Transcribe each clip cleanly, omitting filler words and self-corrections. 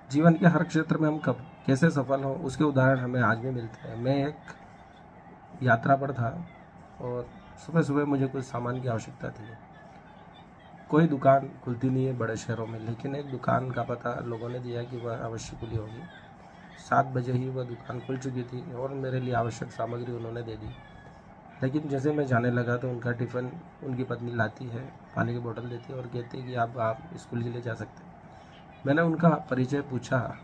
जीवन के हर क्षेत्र में हम कब कैसे सफल हों उसके उदाहरण हमें आज भी मिलते हैं। मैं एक यात्रा पर था और सुबह सुबह मुझे कुछ सामान की आवश्यकता थी। कोई दुकान खुलती नहीं है बड़े शहरों में, लेकिन एक दुकान का पता लोगों ने दिया कि वह अवश्य खुली होगी। 7 बजे ही वह दुकान खुल चुकी थी और मेरे लिए आवश्यक सामग्री उन्होंने दे दी। लेकिन जैसे मैं जाने लगा तो उनका टिफ़िन उनकी पत्नी लाती है, पानी की बोतल देती है और कहती है कि आप स्कूल के लिए जा सकते हैं। मैंने उनका परिचय पूछा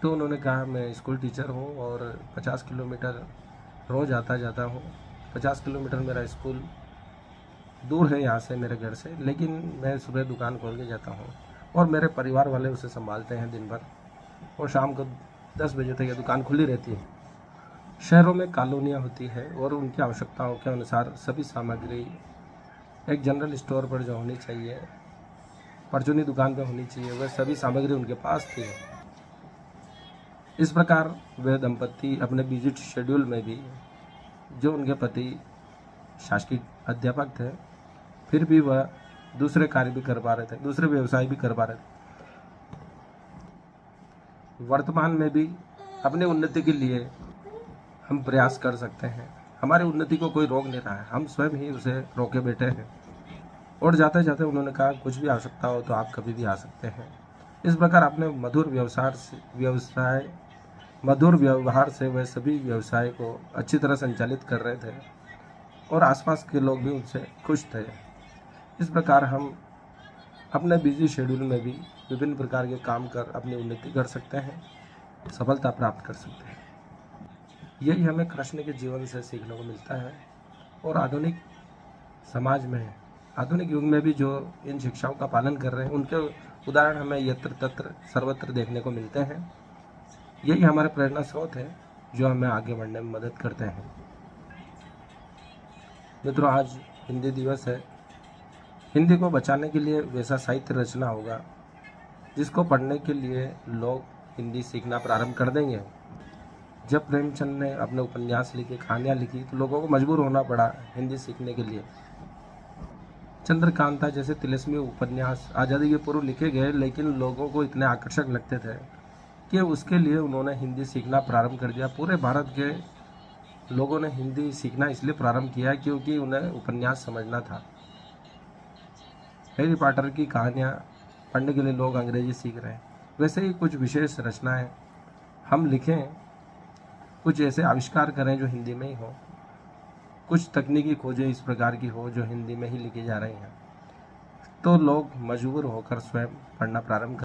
तो उन्होंने कहा मैं स्कूल टीचर हूँ और 50 किलोमीटर रोज़ आता जाता हूँ। 50 किलोमीटर मेरा स्कूल दूर है यहाँ से, मेरे घर से, लेकिन मैं सुबह दुकान खोल के जाता हूँ और मेरे परिवार वाले उसे संभालते हैं दिन भर, और शाम को 10 बजे तक ये दुकान खुली रहती है। शहरों में कॉलोनियाँ होती है और उनकी आवश्यकताओं के अनुसार सभी सामग्री एक जनरल स्टोर पर जो होनी चाहिए, परचूनी दुकान पर होनी चाहिए, वह सभी सामग्री उनके पास थी। इस प्रकार वे दंपति अपने बिजी शेड्यूल में भी, जो उनके पति शासकीय अध्यापक थे, फिर भी वह दूसरे कार्य भी कर पा रहे थे, दूसरे व्यवसाय भी कर पा रहे थे। वर्तमान में भी अपनी उन्नति के लिए हम प्रयास कर सकते हैं। हमारी उन्नति को कोई रोक नहीं रहा है, हम स्वयं ही उसे रोके बैठे हैं। और जाते जाते उन्होंने कहा कुछ भी आवश्यकता हो तो आप कभी भी आ सकते हैं। इस प्रकार अपने मधुर व्यवहार से वह सभी व्यवसाय को अच्छी तरह संचालित कर रहे थे और आसपास के लोग भी उनसे खुश थे। इस प्रकार हम अपने बिजी शेड्यूल में भी विभिन्न प्रकार के काम कर अपनी उन्नति कर सकते हैं, सफलता प्राप्त कर सकते हैं। यही हमें कृष्ण के जीवन से सीखने को मिलता है। और आधुनिक समाज में, आधुनिक युग में भी जो इन शिक्षाओं का पालन कर रहे हैं, उनके उदाहरण हमें यत्र तत्र सर्वत्र देखने को मिलते हैं। यही हमारे प्रेरणा स्रोत है जो हमें आगे बढ़ने में मदद करते हैं। मित्रों, आज हिंदी दिवस है। हिंदी को बचाने के लिए वैसा साहित्य रचना होगा जिसको पढ़ने के लिए लोग हिंदी सीखना प्रारंभ कर देंगे। जब प्रेमचंद ने अपने उपन्यास लिखे, कहानियाँ लिखी, तो लोगों को मजबूर होना पड़ा हिंदी सीखने के लिए। चंद्रकांता जैसे तिलिस्मी उपन्यास आज़ादी के पूर्व लिखे गए, लेकिन लोगों को इतने आकर्षक लगते थे कि उसके लिए उन्होंने हिंदी सीखना प्रारंभ कर दिया। पूरे भारत के लोगों ने हिंदी सीखना इसलिए प्रारंभ किया क्योंकि उन्हें उपन्यास समझना था। हैरी पॉटर की कहानियाँ पढ़ने के लिए लोग अंग्रेजी सीख रहे हैं। वैसे ही कुछ विशेष रचनाएं हम लिखें, कुछ ऐसे आविष्कार करें जो हिंदी में ही हो, कुछ तकनीकी खोजें इस प्रकार की हो जो हिंदी में ही लिखी जा रही हैं, तो लोग मजबूर होकर स्वयं पढ़ना प्रारंभ